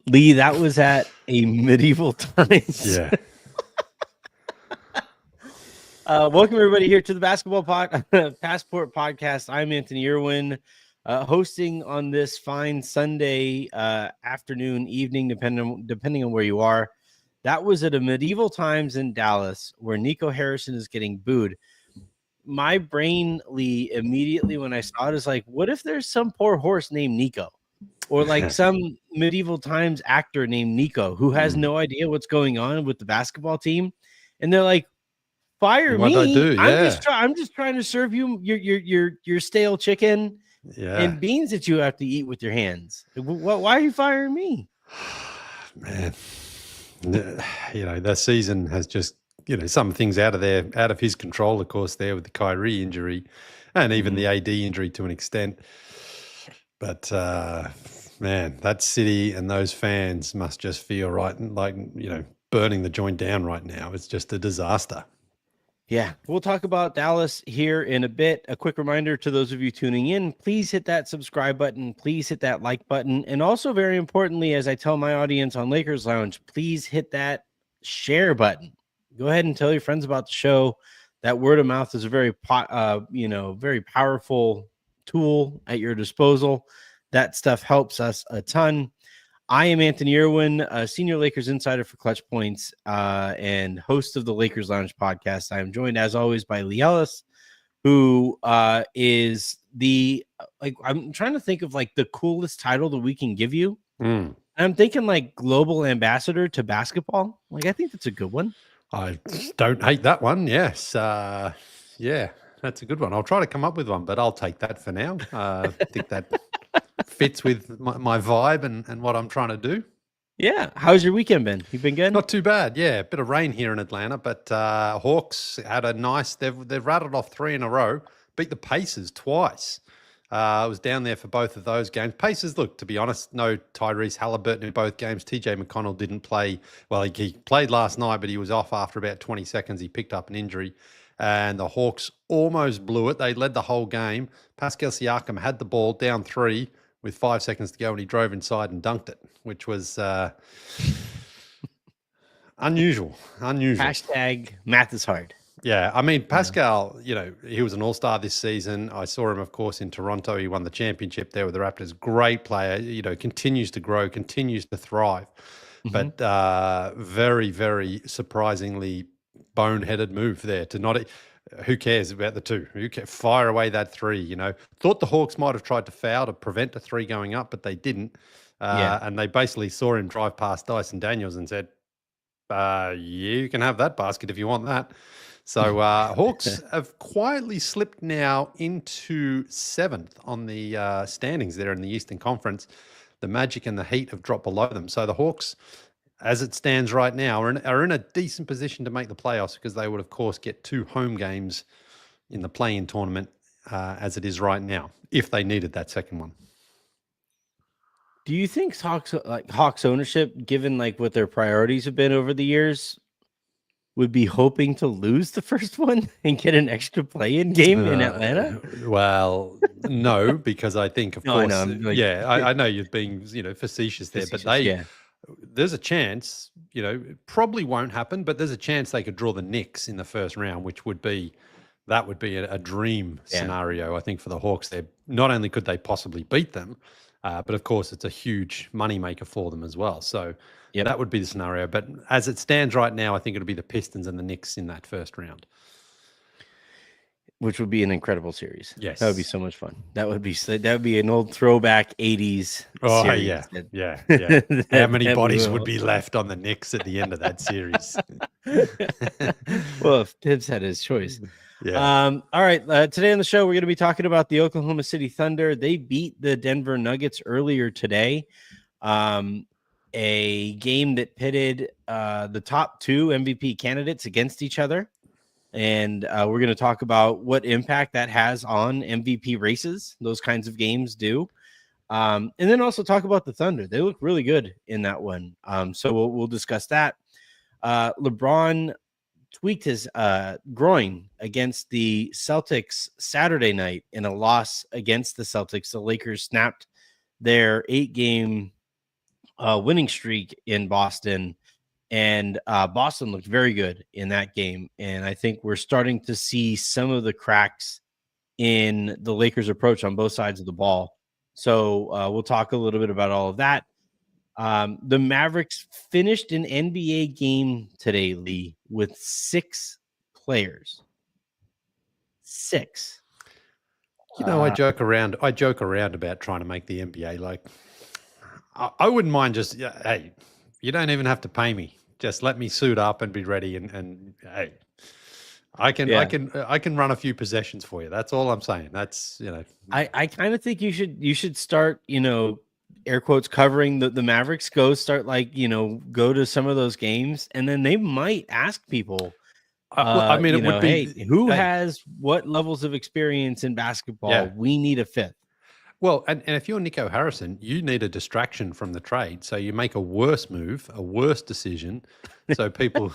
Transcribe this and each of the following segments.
Lee, that was at a medieval times. Yeah. Welcome everybody here to the Passport Podcast. I'm Anthony Irwin, hosting on this fine Sunday afternoon, evening, depending on where you are. That was at a medieval times in Dallas, where Nico Harrison is getting booed. My brain, Lee, immediately when I saw it is like, what if there's some poor horse named Nico? Or like some medieval times actor named Nico who has no idea what's going on with the basketball team. And they're like, fire What'd me. I do? I'm just trying to serve you your stale chicken and beans that you have to eat with your hands. Why are you firing me? Man, the season has just, some things out of his control, of course, there with the Kyrie injury and even the AD injury to an extent. But, man, that city and those fans must just feel burning the joint down right now. It's just a disaster. Yeah, we'll talk about Dallas here in a bit. A quick reminder to those of you tuning in, please hit that subscribe button. Please hit that like button. And also, very importantly, as I tell my audience on Lakers Lounge, please hit that share button. Go ahead and tell your friends about the show. That word of mouth is a very powerful tool at your disposal. That stuff helps us a ton. I am Anthony Irwin, a senior Lakers insider for Clutch Points and host of the Lakers Lounge podcast. I am joined, as always, by Lee Ellis, who is I'm trying to think of like the coolest title that we can give you. I'm thinking like global ambassador to basketball. Like, I think that's a good one. I don't hate that one. Yes. Yeah, that's a good one. I'll try to come up with one, but I'll take that for now. I think that fits with my vibe and what I'm trying to do. Yeah. How's your weekend been? You been good? Not too bad. Yeah. A bit of rain here in Atlanta, but Hawks had a nice, they've rattled off 3 in a row, beat the Pacers twice. I was down there for both of those games. Pacers, look, to be honest, no Tyrese Halliburton in both games. TJ McConnell didn't play. Well, he played last night, but he was off after about 20 seconds. He picked up an injury. And the Hawks almost blew it. They led the whole game. Pascal Siakam had the ball down 3 with 5 seconds to go, and he drove inside and dunked it, which was unusual. Hashtag math is hard. Yeah, I mean, Pascal, he was an all-star this season. I saw him, of course, in Toronto. He won the championship there with the Raptors. Great player, continues to grow, continues to thrive. But very, very surprisingly boneheaded move there to not... Who cares about the 2? Fire away that 3, Thought the Hawks might have tried to foul to prevent the 3 going up, but they didn't. And they basically saw him drive past Dyson Daniels and said, you can have that basket if you want that. So Hawks have quietly slipped now into 7th on the standings there in the Eastern Conference. The Magic and the Heat have dropped below them. So the Hawks, as it stands right now, are in a decent position to make the playoffs because they would, of course, get 2 home games in the play-in tournament as it is right now, if they needed that second one. Do you think Hawks ownership, given like what their priorities have been over the years, would be hoping to lose the first one and get an extra play-in game in Atlanta? Well, no, because I think, of course, I know you're being, facetious there, but there's a chance, probably won't happen, but there's a chance they could draw the Knicks in the first round, which would be a dream scenario, I think, for the Hawks. Not only could they possibly beat them, but of course, it's a huge moneymaker for them as well. So that would be the scenario. But as it stands right now, I think it'll be the Pistons and the Knicks in that first round. Which would be an incredible series. Yes. That would be so much fun. That would be an old throwback 80s series. Yeah. How many bodies would be left on the Knicks at the end of that series? Well, if Tibbs had his choice. Yeah. All right. Today on the show, we're going to be talking about the Oklahoma City Thunder. They beat the Denver Nuggets earlier today. A game that pitted the top 2 MVP candidates against each other. And we're going to talk about what impact that has on MVP races. Those kinds of games do. And then also talk about the Thunder. They look really good in that one. So we'll discuss that. LeBron tweaked his groin against the Celtics Saturday night in a loss against the Celtics. The Lakers snapped their 8-game winning streak in Boston. And Boston looked very good in that game. And I think we're starting to see some of the cracks in the Lakers' approach on both sides of the ball. So we'll talk a little bit about all of that. The Mavericks finished an NBA game today, Lee, with 6 players. 6. I joke around. I joke around about trying to make the NBA. Like, I wouldn't mind just, hey, you don't even have to pay me. Just let me suit up and be ready. And hey, I can run a few possessions for you. That's all I'm saying. That's, I kind of think you should start, air quotes, covering the Mavericks. Go start, go to some of those games, and then they might ask people. it would be, hey, who has what levels of experience in basketball? Yeah. We need a fifth. Well, and if you're Nico Harrison, you need a distraction from the trade. So you make a worse move, a worse decision. So people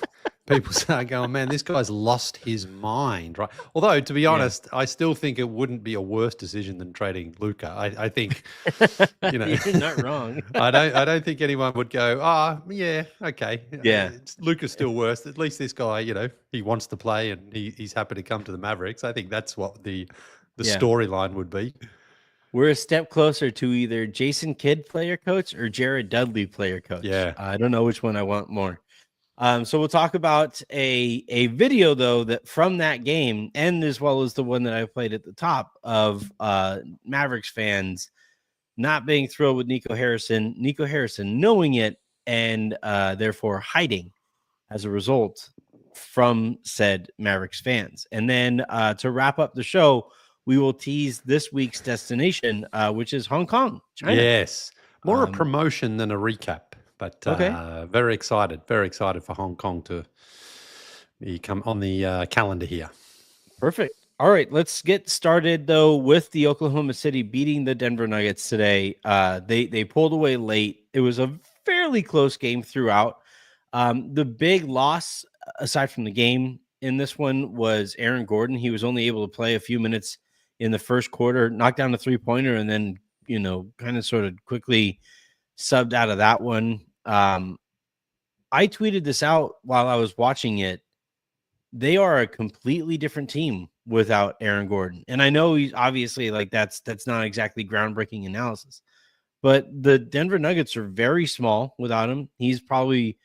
start going, man, this guy's lost his mind, right? Although, to be honest, I still think it wouldn't be a worse decision than trading Luka. I think, you're not wrong. I don't think anyone would go, yeah, okay. Yeah. Luka's still worse. At least this guy, he wants to play and he's happy to come to the Mavericks. I think that's what the storyline would be. We're a step closer to either Jason Kidd player coach or Jared Dudley player coach. Yeah. I don't know which one I want more. So we'll talk about a video, though, that from that game, and as well as the one that I played at the top of Mavericks fans not being thrilled with Nico Harrison knowing it and therefore hiding as a result from said Mavericks fans. And then to wrap up the show, we will tease this week's destination, which is Hong Kong, China. Yes. More a promotion than a recap, but very excited for Hong Kong to come on the calendar here. Perfect. All right, let's get started, though, with the Oklahoma City beating the Denver Nuggets today. They pulled away late. It was a fairly close game throughout. The big loss, aside from the game in this one, was Aaron Gordon. He was only able to play a few minutes in the first quarter, knocked down a three-pointer, and then, kind of sort of quickly subbed out of that one. I tweeted this out while I was watching it. They are a completely different team without Aaron Gordon. And I know he's obviously that's not exactly groundbreaking analysis, but the Denver Nuggets are very small without him. He's probably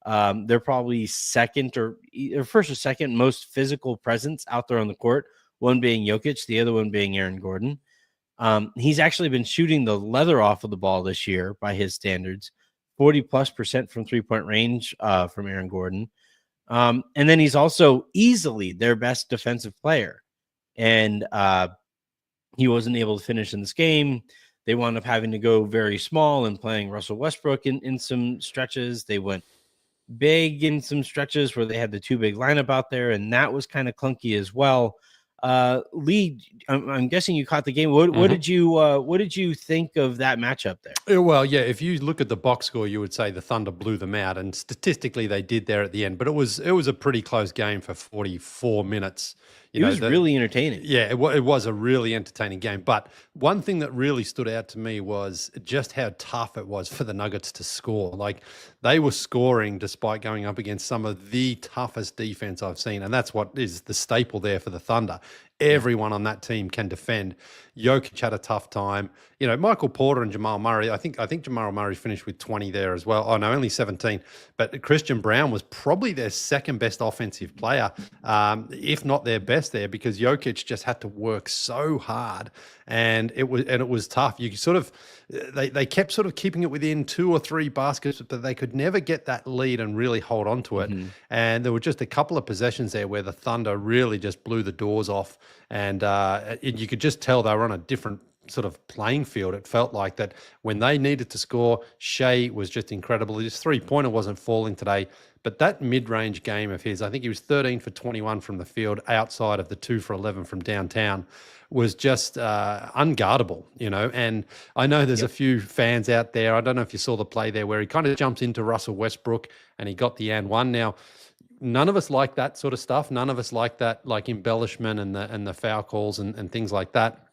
they're probably second or first or second most physical presence out there on the court, one being Jokic, the other one being Aaron Gordon. He's actually been shooting the leather off of the ball this year by his standards, 40+% from 3-point range from Aaron Gordon. And then he's also easily their best defensive player. And he wasn't able to finish in this game. They wound up having to go very small and playing Russell Westbrook in some stretches. They went big in some stretches where they had the 2 big lineup out there, and that was kind of clunky as well. Lee, I'm guessing you caught the game. What did you think of that matchup there? Well, yeah, if you look at the box score, you would say the Thunder blew them out, and statistically they did there at the end. But it was a pretty close game for 44 minutes. It was really entertaining. Yeah, it was a really entertaining game. But one thing that really stood out to me was just how tough it was for the Nuggets to score. Like, they were scoring despite going up against some of the toughest defense I've seen. And that's what is the staple there for the Thunder. Everyone on that team can defend. Jokic had a tough time. Michael Porter and Jamal Murray. I think Jamal Murray finished with 20 there as well. Oh no, only 17. But Christian Brown was probably their second best offensive player, if not their best there, because Jokic just had to work so hard, and it was tough. You sort of they kept sort of keeping it within 2 or 3 baskets, but they could never get that lead and really hold on to it. Mm-hmm. And there were just a couple of possessions there where the Thunder really just blew the doors off, and you could just tell they were on a different sort of playing field. It felt like that when they needed to score, Shai was just incredible. His 3-pointer wasn't falling today, but that mid-range game of his, I think he was 13 for 21 from the field outside of the 2 for 11 from downtown, was just unguardable, and I know there's a few fans out there. I don't know if you saw the play there where he kind of jumps into Russell Westbrook and he got the and one. Now, none of us like that sort of stuff. None of us like that, like embellishment and the foul calls and things like that.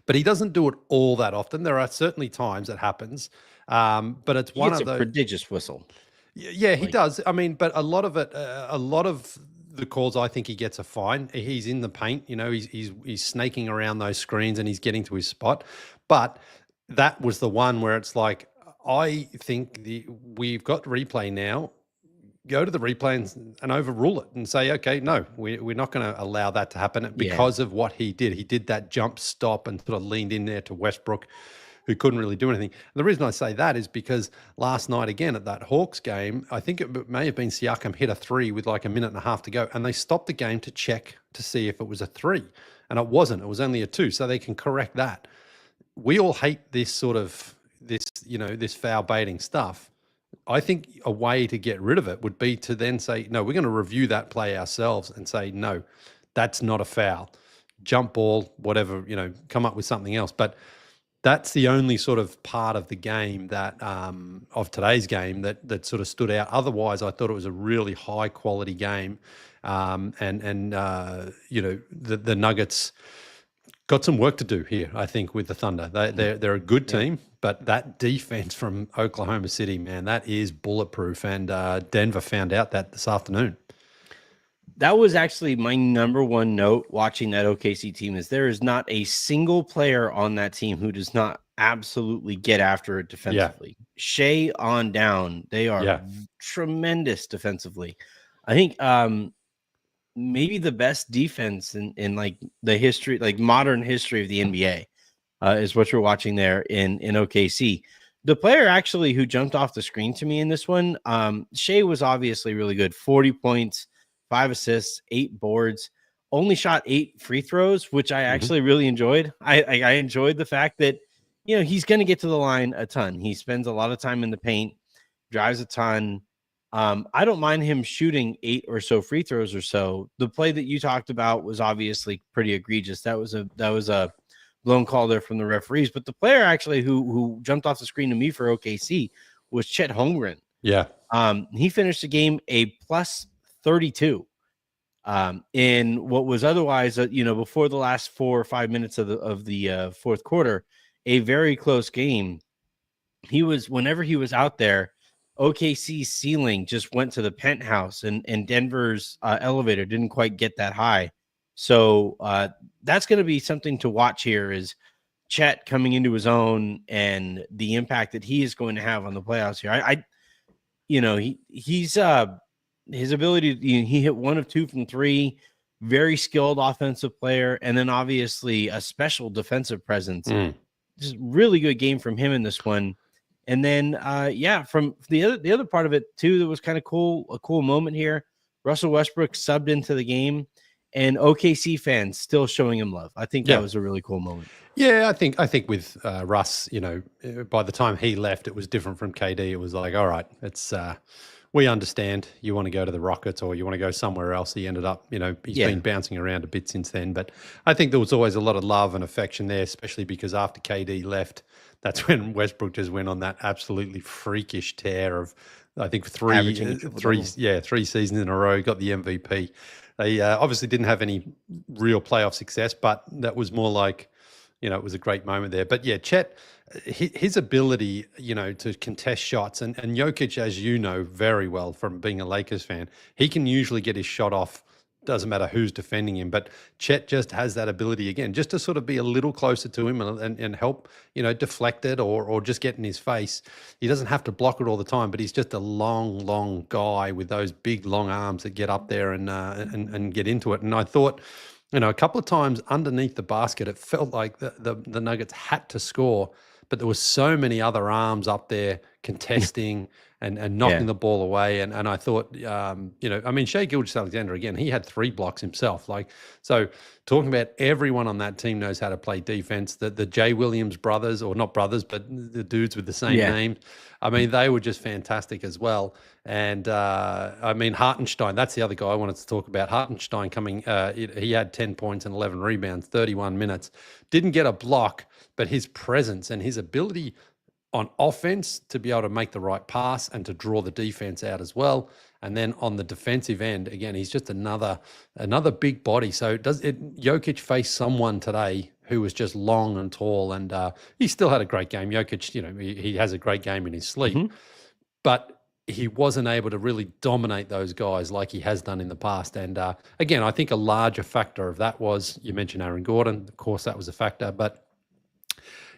But he doesn't do it all that often. There are certainly times it happens. But it's He one gets of a those. prodigious whistle. Yeah, he Like, does. I mean, but a lot of it, a lot of the calls, I think he gets a fine. He's in the paint, he's snaking around those screens and he's getting to his spot. But that was the one where it's like, I think we've got replay now. Go to the replay and overrule it and say, okay, no, we're not going to allow that to happen because of what he did. He did that jump stop and sort of leaned in there to Westbrook, who couldn't really do anything. And the reason I say that is because last night, again, at that Hawks game, I think it may have been Siakam hit a three with like a minute and a half to go. And they stopped the game to check to see if it was a three. And it wasn't. It was only a two. So they can correct that. We all hate this sort of, this foul baiting stuff. I think a way to get rid of it would be to then say, no, we're going to review that play ourselves and say, no, that's not a foul. Jump ball, whatever, come up with something else. But that's the only sort of part of the game that of today's game that sort of stood out. Otherwise, I thought it was a really high quality game, the Nuggets got some work to do here. I think with the Thunder, they're a good team, but that defense from Oklahoma City, man, that is bulletproof. And Denver found out that this afternoon. That was actually my number one note watching that OKC team is there is not a single player on that team who does not absolutely get after it defensively. Yeah. Shai on down, they are tremendous defensively. I think maybe the best defense in like the history, like modern history of the NBA is what you're watching there in OKC. The player actually who jumped off the screen to me in this one, Shai was obviously really good. 40 points, 5 assists, 8 boards, only shot 8 free throws, which I actually really enjoyed. I enjoyed the fact that, he's going to get to the line a ton. He spends a lot of time in the paint, drives a ton. I don't mind him shooting 8 or so free throws or so. The play that you talked about was obviously pretty egregious. That was a blown call there from the referees. But the player actually who jumped off the screen to me for OKC was Chet Holmgren. Yeah. He finished the game a plus 32 in what was otherwise, before the last 4 or 5 minutes of the fourth quarter, a very close game. Whenever he was out there, OKC's ceiling just went to the penthouse, and Denver's elevator didn't quite get that high. So that's going to be something to watch here is Chet coming into his own and the impact that he is going to have on the playoffs here. He's his ability, he hit 1 of 2 from 3, very skilled offensive player, and then obviously a special defensive presence. Just really good game from him in this one. And then from the other part of it too, that was kind of cool, a cool moment here. Russell Westbrook subbed into the game, and OKC fans still showing him love. I think that was a really cool moment. Yeah, I think with Russ, by the time he left, it was different from KD. It was like, all right, it's we understand you want to go to the Rockets or you want to go somewhere else. He ended up, he's been bouncing around a bit since then. But I think there was always a lot of love and affection there, especially because after KD left, that's when Westbrook just went on that absolutely freakish tear of, I think, three seasons in a row, got the MVP. They obviously didn't have any real playoff success, but that was more like, it was a great moment there. But yeah, Chet, his ability, to contest shots, and Jokic, as you know very well from being a Lakers fan, he can usually get his shot off. Doesn't matter who's defending him, but Chet just has that ability again, just to sort of be a little closer to him and help, deflect it or just get in his face. He doesn't have to block it all the time, but he's just a long guy with those big long arms that get up there and get into it. And I thought, a couple of times underneath the basket, it felt like the Nuggets had to score, but there were so many other arms up there contesting and knocking the ball away. And I thought, Shai Gilgeous-Alexander, again, he had 3 blocks himself. So talking about everyone on that team knows how to play defense. The Jay Williams brothers, or not brothers, but the dudes with the same name. I mean, they were just fantastic as well. And Hartenstein, that's the other guy I wanted to talk about. Hartenstein coming, he had 10 points and 11 rebounds, 31 minutes. Didn't get a block, but his presence and his ability on offense to be able to make the right pass and to draw the defense out as well. And then on the defensive end, again, he's just another big body. So Jokic face someone today who was just long and tall, and he still had a great game. Jokic, he has a great game in his sleep, but he wasn't able to really dominate those guys like he has done in the past. And again, I think a larger factor of that was, you mentioned Aaron Gordon. Of course, that was a factor, but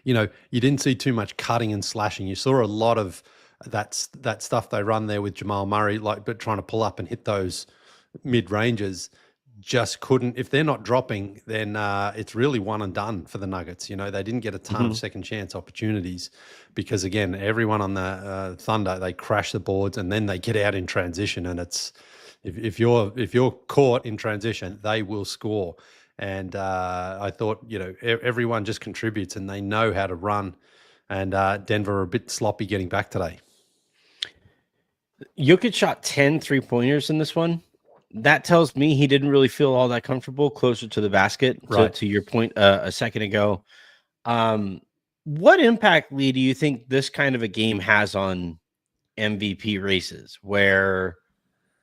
you didn't see too much cutting and slashing. You saw a lot of that stuff they run there with Jamal Murray, but trying to pull up and hit those mid ranges. Just couldn't. If they're not dropping, then it's really one and done for the Nuggets. They didn't get a ton of second chance opportunities because, again, everyone on the Thunder, they crash the boards and then they get out in transition. And it's if you're caught in transition, they will score. And I thought, everyone just contributes and they know how to run. And Denver are a bit sloppy getting back today. Jokic shot 10 3-pointers in this one. That tells me he didn't really feel all that comfortable closer to the basket, right. to your point a second ago. What impact, Lee, do you think this kind of a game has on MVP races? Where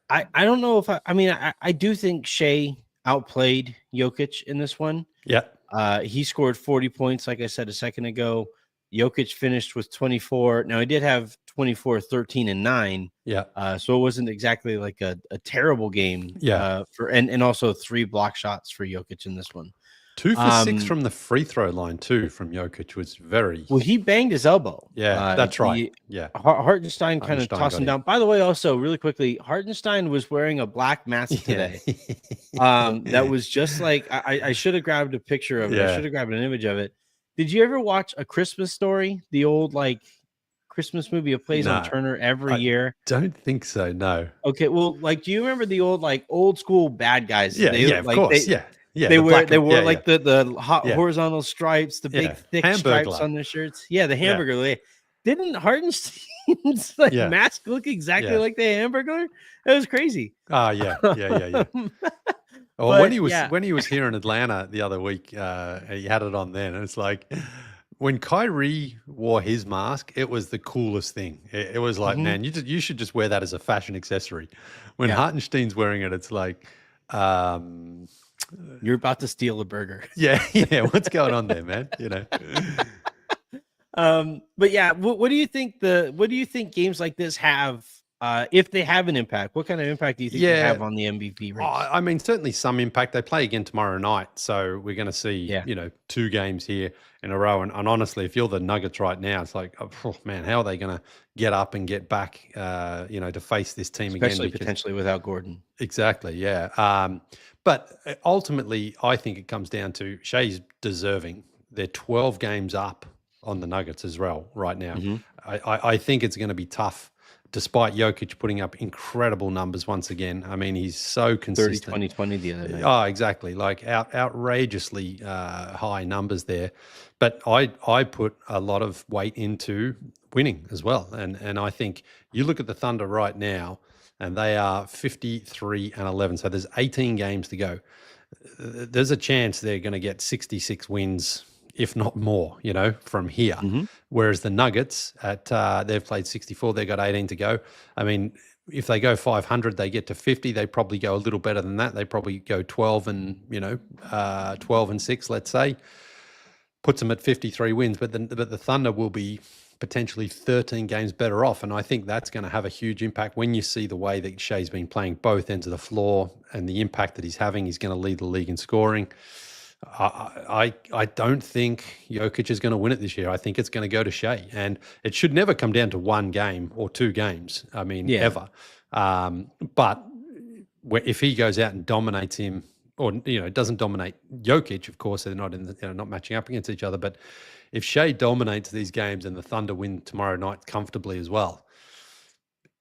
I don't know if I do think Shai outplayed Jokic in this one. Yeah. He scored 40 points, like I said a second ago. Jokic finished with 24. Now, he did have 24, 13, and 9. Yeah. So it wasn't exactly like a terrible game. Yeah. And also 3 block shots for Jokic in this one. 2 for 6 from the free throw line too from Jokic was very. Well, he banged his elbow. Yeah, that's right. Hartenstein kind of tossed him down. By the way, also really quickly, Hartenstein was wearing a black mask today. That was just like I should have grabbed a picture of it. I should have grabbed an image of it. Did you ever watch A Christmas Story? The old Christmas movie it plays on Turner every year? Don't think so. No. Okay, well, do you remember the old school bad guys? Yeah, of course. Yeah, they wore the horizontal stripes, the big thick stripes on their shirts. Yeah, the Hamburger. Yeah. Didn't Hardenstein's mask look exactly like the Hamburger? That was crazy. Oh yeah. Well, when he was here in Atlanta the other week, he had it on then, and it's like when Kyrie wore his mask, it was the coolest thing. It was like, man, you should just wear that as a fashion accessory. When Hartenstein's wearing it, it's like, you're about to steal a burger. Yeah. What's going on there, man? But yeah, what do you think? What do you think games like this have? If they have an impact, what kind of impact do you think they have on the MVP race? I mean, certainly some impact. They play again tomorrow night, so we're going to see, 2 games here in a row. And honestly, if you're the Nuggets right now, it's like, oh man, how are they going to get up and get back, to face this team again? Especially potentially without Gordon. Exactly, yeah. But ultimately, I think it comes down to Shai's deserving. They're 12 games up on the Nuggets as well right now. I think it's going to be tough. Despite Jokic putting up incredible numbers once again. I mean, he's so consistent. 30, 20, 20 the other night. Oh, exactly. Like outrageously high numbers there. But I put a lot of weight into winning as well. And I think you look at the Thunder right now, and they are 53-11. So there's 18 games to go. There's a chance they're going to get 66 wins, if not more, from here. Whereas the Nuggets they've played 64, they've got 18 to go. I mean, if they go 500, they get to 50. They probably go a little better than that. They probably go 12 and 6, let's say. Puts them at 53 wins, but the Thunder will be potentially 13 games better off. And I think that's going to have a huge impact when you see the way that Shai's been playing both ends of the floor and the impact that he's having. He's going to lead the league in scoring. I don't think Jokic is going to win it this year. I think it's going to go to Shai, and it should never come down to 1 game or 2 games. I mean, ever. But if he goes out and dominates him, or doesn't dominate Jokic, of course they're not not matching up against each other. But if Shai dominates these games and the Thunder win tomorrow night comfortably as well,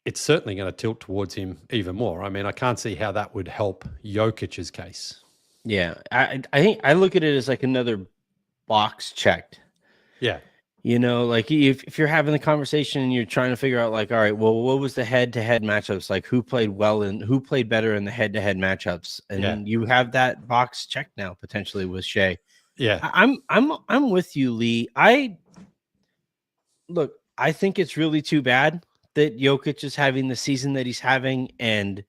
it's certainly going to tilt towards him even more. I mean, I can't see how that would help Jokic's case. Yeah, I think I look at it as like another box checked. Yeah. Like if you're having the conversation and you're trying to figure out like, all right, well, what was the head-to-head matchups? Like who played well and who played better in the head-to-head matchups? And you have that box checked now potentially with Shai. Yeah. I'm with you, Lee. I think it's really too bad that Jokic is having the season that he's having, and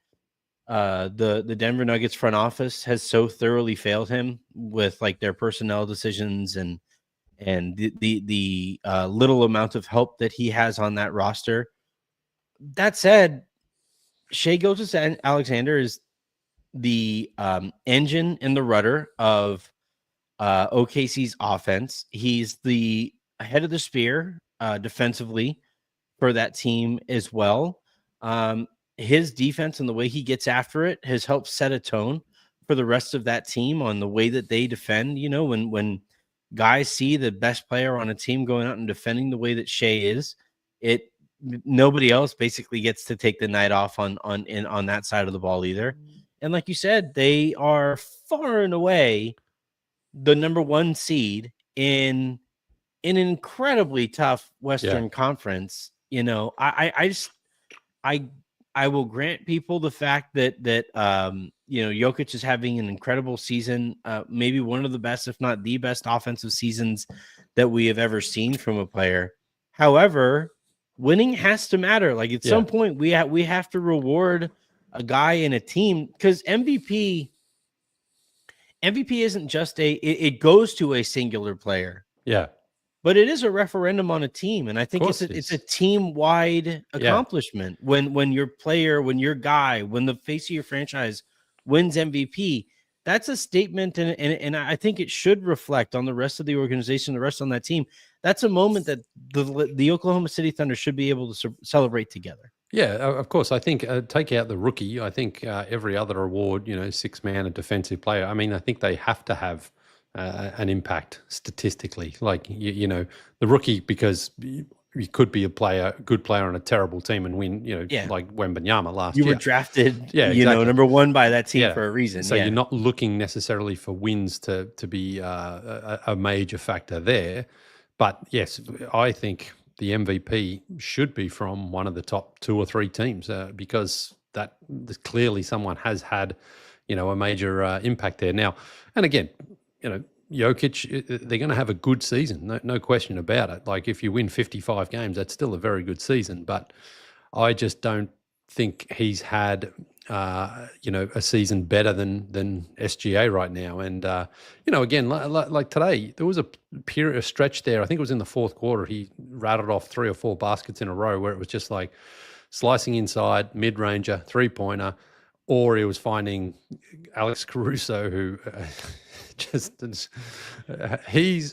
the Denver Nuggets front office has so thoroughly failed him with like their personnel decisions and the little amount of help that he has on that roster. That said, Shai Gilgeous-Alexander is the engine and the rudder of OKC's offense. He's the head of the spear defensively for that team as well. His defense and the way he gets after it has helped set a tone for the rest of that team on the way that they defend. You know, when guys see the best player on a team going out and defending the way that Shai is, nobody else basically gets to take the night off on that side of the ball either. And like you said, they are far and away the number 1 seed in an incredibly tough Western Conference. You know, I will grant people the fact that you know, Jokic is having an incredible season, maybe one of the best, if not the best offensive seasons that we have ever seen from a player. However, winning has to matter. Like at some point we have to reward a guy in a team, because MVP isn't just it goes to a singular player. Yeah. But it is a referendum on a team, and I think it's a team-wide accomplishment. When your player, when your guy, when the face of your franchise wins MVP, that's a statement, and I think it should reflect on the rest of the organization, the rest on that team. That's a moment that the Oklahoma City Thunder should be able to celebrate together. Yeah, of course. I think take out the rookie. I think every other award, you know, 6-man, a defensive player. I mean, I think they have to have an impact statistically. Like you know, the rookie, because you could be a good player on a terrible team and win. You know, like Wembanyama last year. You were drafted, you know, number 1 by that team for a reason. So you're not looking necessarily for wins to be a major factor there. But yes, I think the MVP should be from one of the top 2 or 3 teams because that clearly someone has had, you know, a major impact there. Now, and again, you know, Jokic, they're going to have a good season, no question about it. Like if you win 55 games, that's still a very good season. But I just don't think he's had, you know, a season better than SGA right now. And, you know, again, like today, there was a stretch there. I think it was in the 4th quarter. He rattled off 3 or 4 baskets in a row where it was just like slicing inside, mid-ranger, 3-pointer, or he was finding Alex Caruso, who he's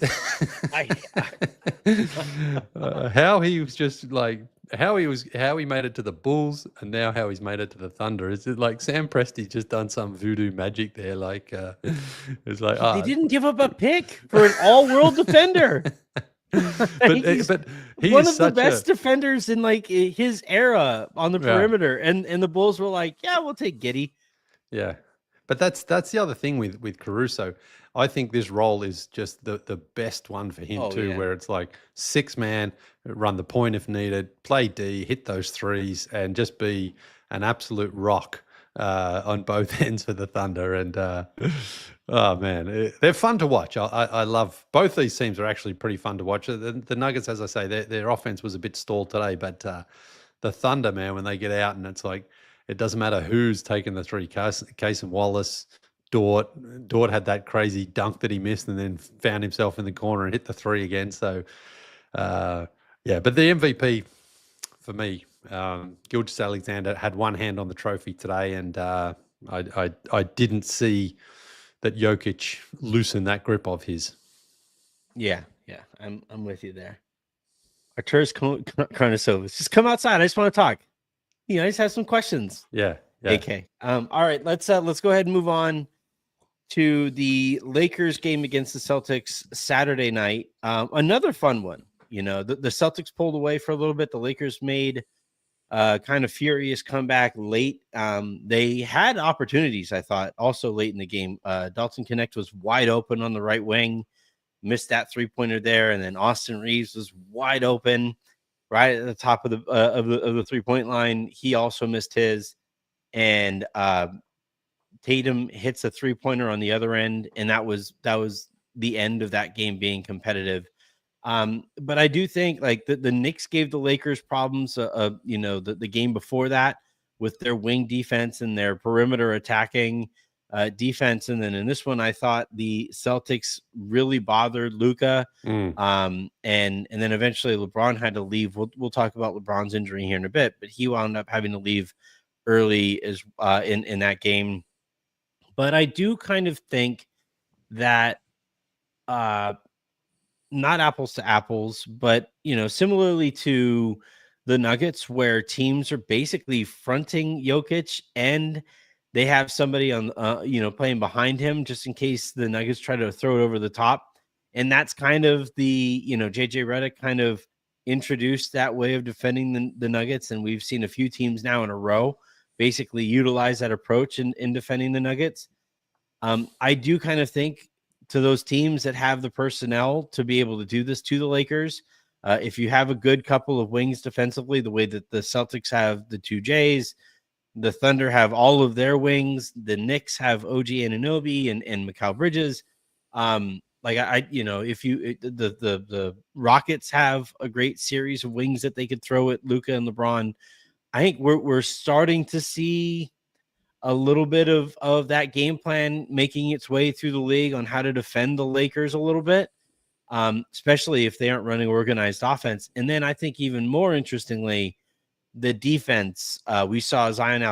how he was just like how he made it to the Bulls and now how he's made it to the Thunder. Is it like Sam Presti's just done some voodoo magic there? Like it's like they didn't give up a pick for an all-world defender. but he's one of the best defenders in like his era on the perimeter, and the Bulls were like, yeah, we'll take Giddey. Yeah, but that's the other thing with Caruso. I think this role is just the best one for him where it's like 6-man, run the point if needed, play D, hit those threes, and just be an absolute rock on both ends for the Thunder. And oh man, they're fun to watch. I love both these teams. Are actually pretty fun to watch. The Nuggets, as I say, their offense was a bit stalled today, but the Thunder, man, when they get out and it's like it doesn't matter who's taking the 3. Case and Wallace. Dort had that crazy dunk that he missed and then found himself in the corner and hit the 3 again. So, yeah, but the MVP for me, Gilgeous-Alexander had one hand on the trophy today, and I didn't see that Jokic loosen that grip of his. Yeah, I'm with you there. Arturas Karnisovas, just come outside. I just want to talk. You know, I just have some questions. Yeah. AK. All right, let's go ahead and move on to the Lakers game against the Celtics Saturday night. Another fun one. You know, the Celtics pulled away for a little bit. The Lakers made kind of furious comeback late. They had opportunities, I thought, also late in the game. Dalton Connect was wide open on the right wing, missed that 3-pointer there, and then Austin Reeves was wide open right at the top of the 3-point line. He also missed his, and Tatum hits a 3-pointer on the other end, and that was the end of that game being competitive. But I do think like the Knicks gave the Lakers problems, you know, the game before that. with their wing defense and their perimeter attacking defense. And then in this one, I thought the Celtics really bothered Luka. And then eventually LeBron had to leave. We'll talk about LeBron's injury here in a bit, but he wound up having to leave early as in that game. But I do kind of think that not apples to apples, but similarly to the Nuggets, where teams are basically fronting Jokic and they have somebody on playing behind him just in case the Nuggets try to throw it over the top. And that's kind of the JJ Redick kind of introduced that way of defending the Nuggets, and we've seen a few teams now in a row basically utilize that approach in defending the Nuggets. I do kind of think to those teams that have the personnel to be able to do this to the Lakers, if you have a good couple of wings defensively, the way that the Celtics have the two J's, the Thunder have all of their wings, the Knicks have OG Anunoby and Mikal Bridges. If the Rockets have a great series of wings that they could throw at Luka and LeBron, I think we're starting to see a little bit of that game plan making its way through the league on how to defend the Lakers a little bit, especially if they aren't running organized offense. And then I think even more interestingly, the defense. We saw Zion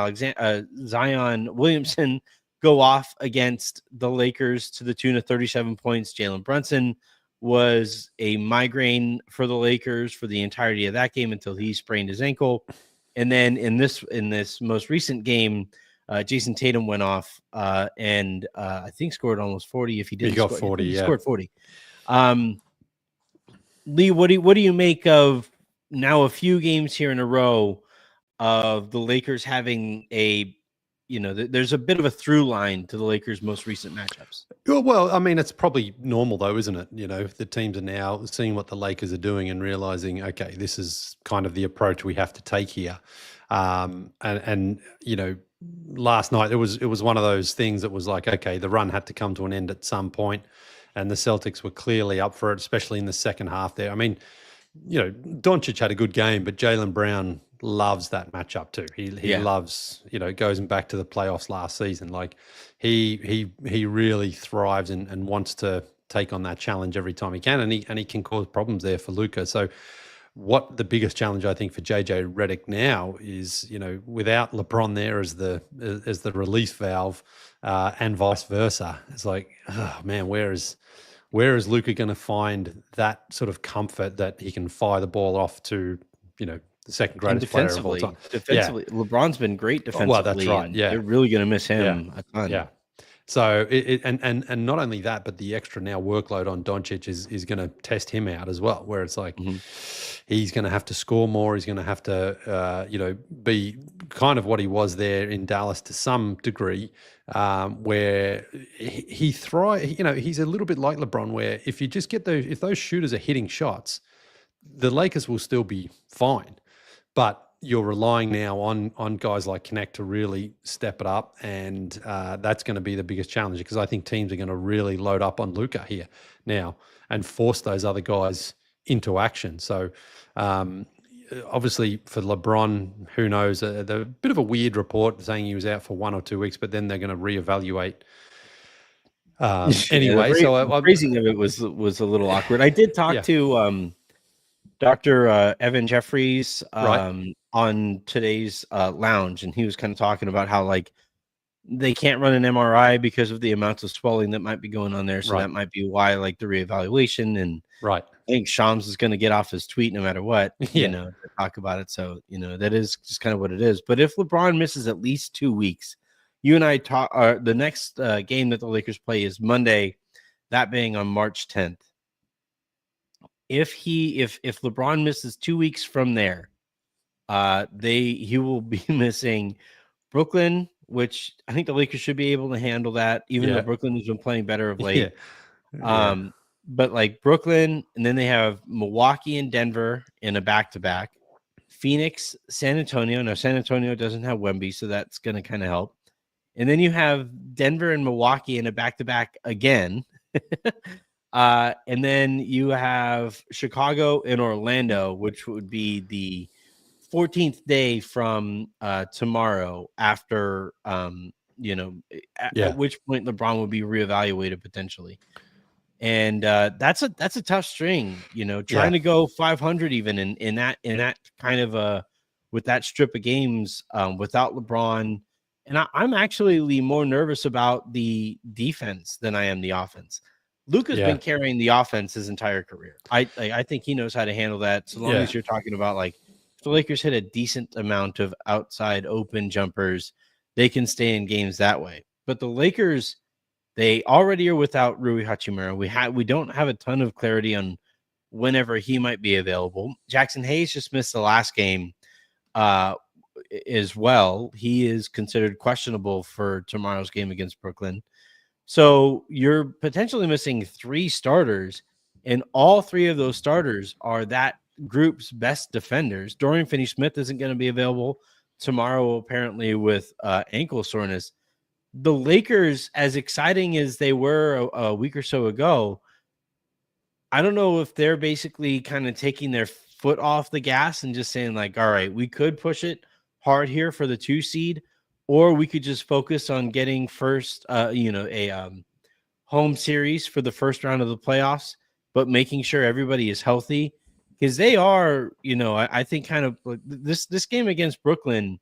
Williamson go off against the Lakers to the tune of 37 points. Jalen Brunson was a migraine for the Lakers for the entirety of that game until he sprained his ankle. And then in this most recent game, Jason Tatum went off and I think scored almost 40. If he didn't, he got 40. he scored 40. Lee, what do you make of now a few games here in a row of the Lakers having there's a bit of a through line to the Lakers' most recent matchups? Well, I mean, it's probably normal though, isn't it? The teams are now seeing what the Lakers are doing and realizing, okay, this is kind of the approach we have to take here. And last night it was one of those things that was like, okay, the run had to come to an end at some point, and the Celtics were clearly up for it, especially in the second half there. I mean, Doncic had a good game, but Jaylen Brown loves that matchup too. He loves, goes back to the playoffs last season. Like he really thrives and wants to take on that challenge every time he can, and he can cause problems there for Luka. So what the biggest challenge I think for JJ Redick now is, without LeBron there as the release valve, and vice versa, it's like, oh man, where is Luka going to find that sort of comfort that he can fire the ball off to, the second greatest player of all time? Defensively, yeah. LeBron's been great defensively. Well, that's right. Yeah, they're really going to miss him a ton. Yeah. So and not only that, but the extra now workload on Doncic is going to test him out as well, where it's like he's going to have to score more. He's going to have to be kind of what he was there in Dallas to some degree, where he thrives. He's a little bit like LeBron, where if you just get if those shooters are hitting shots, the Lakers will still be fine, but you're relying now on guys like Connect to really step it up, and that's going to be the biggest challenge, because I think teams are going to really load up on Luka here now and force those other guys into action. So obviously for LeBron, who knows, the bit of a weird report saying he was out for 1 or 2 weeks, but then they're going to reevaluate. Anyway, the phrasing of it was a little awkward. I did talk to Dr. Evan Jeffries on today's lounge, and he was kind of talking about how like they can't run an MRI because of the amounts of swelling that might be going on there. So that might be why like the reevaluation. And I think Shams is going to get off his tweet no matter what, to talk about it. So, that is just kind of what it is. But if LeBron misses at least 2 weeks, you and I talk, the next game that the Lakers play is Monday, that being on March 10th. If LeBron misses 2 weeks from there, he will be missing Brooklyn, which I think the Lakers should be able to handle that, even though Brooklyn has been playing better of late. But like Brooklyn, and then they have Milwaukee and Denver in a back-to-back, Phoenix, San Antonio. Now San Antonio doesn't have Wemby, so that's going to kind of help. And then you have Denver and Milwaukee in a back-to-back again. And then you have Chicago and Orlando, which would be the 14th day from tomorrow after at which point LeBron would be reevaluated potentially. And that's a tough string, trying to go 500 even in that kind of with that strip of games without LeBron. And I'm actually more nervous about the defense than I am the offense. Luka's been carrying the offense his entire career. I think he knows how to handle that. So long as you're talking about like if the Lakers hit a decent amount of outside open jumpers, they can stay in games that way. But the Lakers, they already are without Rui Hachimura. We don't have a ton of clarity on whenever he might be available. Jackson Hayes just missed the last game as well. He is considered questionable for tomorrow's game against Brooklyn. So you're potentially missing 3 starters, and all 3 of those starters are that group's best defenders. Dorian Finney-Smith isn't going to be available tomorrow, apparently with ankle soreness. The Lakers, as exciting as they were a week or so ago, I don't know if they're basically kind of taking their foot off the gas and just saying like, all right, we could push it hard here for the 2 seed, or we could just focus on getting first, a home series for the first round of the playoffs, but making sure everybody is healthy because they are, I think kind of this game against Brooklyn,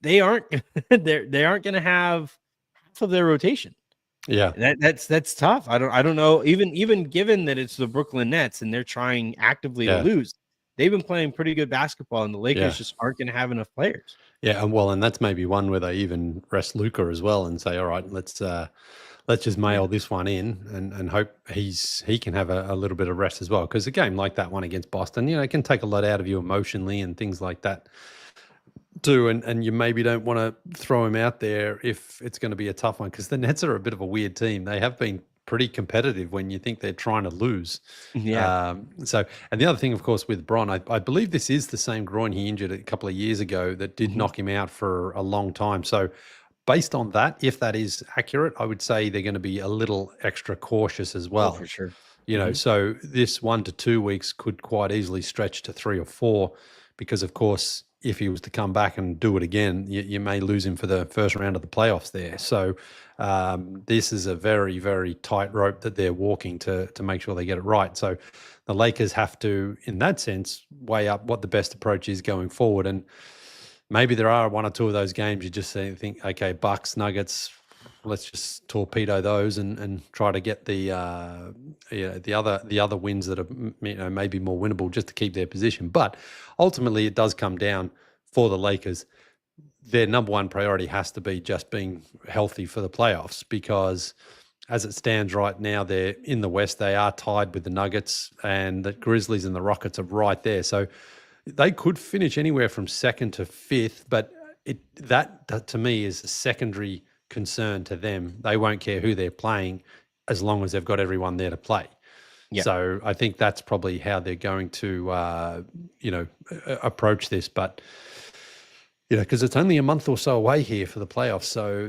they aren't they aren't going to have half of their rotation. Yeah, that's tough. I don't know. Even given that it's the Brooklyn Nets and they're trying actively to lose, they've been playing pretty good basketball, and the Lakers just aren't going to have enough players. Yeah, and that's maybe one where they even rest Luka as well and say, all right, let's just mail this one in and hope he can have a little bit of rest as well. Because a game like that one against Boston, it can take a lot out of you emotionally and things like that too. And you maybe don't want to throw him out there if it's going to be a tough one, because the Nets are a bit of a weird team. They have been pretty competitive when you think they're trying to lose. Yeah. And the other thing, of course, with Bron, I believe this is the same groin he injured a couple of years ago that did knock him out for a long time. So based on that, if that is accurate, I would say they're going to be a little extra cautious as well. Oh, for sure. So this 1 to 2 weeks could quite easily stretch to 3 or 4, because of course, if he was to come back and do it again, you may lose him for the first round of the playoffs there. So this is a very, very tight rope that they're walking to make sure they get it right. So the Lakers have to, in that sense, weigh up what the best approach is going forward. And maybe there are 1 or 2 of those games you just think, okay, Bucks, Nuggets, let's just torpedo those and try to get the other wins that are maybe more winnable just to keep their position. But ultimately, it does come down for the Lakers. Their number one priority has to be just being healthy for the playoffs, because as it stands right now, they're in the West. They are tied with the Nuggets, and the Grizzlies and the Rockets are right there. So they could finish anywhere from 2nd to 5th, but that to me is a secondary concern to them. They won't care who they're playing as long as they've got everyone there to play. Yeah. So I think that's probably how they're going to, approach this. But, because it's only a month or so away here for the playoffs. So,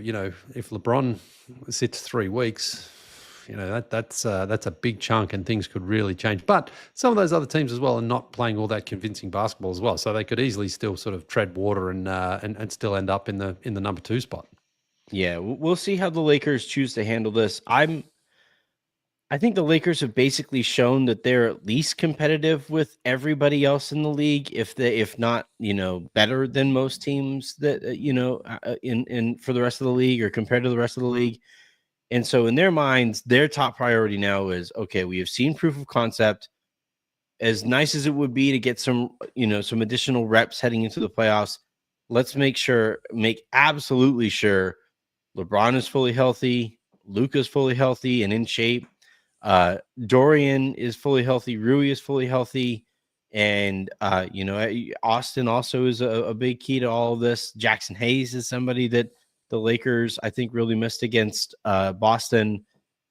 if LeBron sits 3 weeks, that's a big chunk, and things could really change. But some of those other teams as well are not playing all that convincing basketball as well. So they could easily still sort of tread water and still end up in the number 2 spot. Yeah, we'll see how the Lakers choose to handle this. I think the Lakers have basically shown that they're at least competitive with everybody else in the league, if not, better than most teams that in for the rest of the league or compared to the rest of the league. And so in their minds, their top priority now is, okay, we have seen proof of concept. As nice as it would be to get some additional reps heading into the playoffs, let's make absolutely sure LeBron is fully healthy, Luka's fully healthy and in shape. Dorian is fully healthy, Rui is fully healthy, and Austin also is a big key to all of this. Jackson Hayes is somebody that the Lakers, I think, really missed against Boston.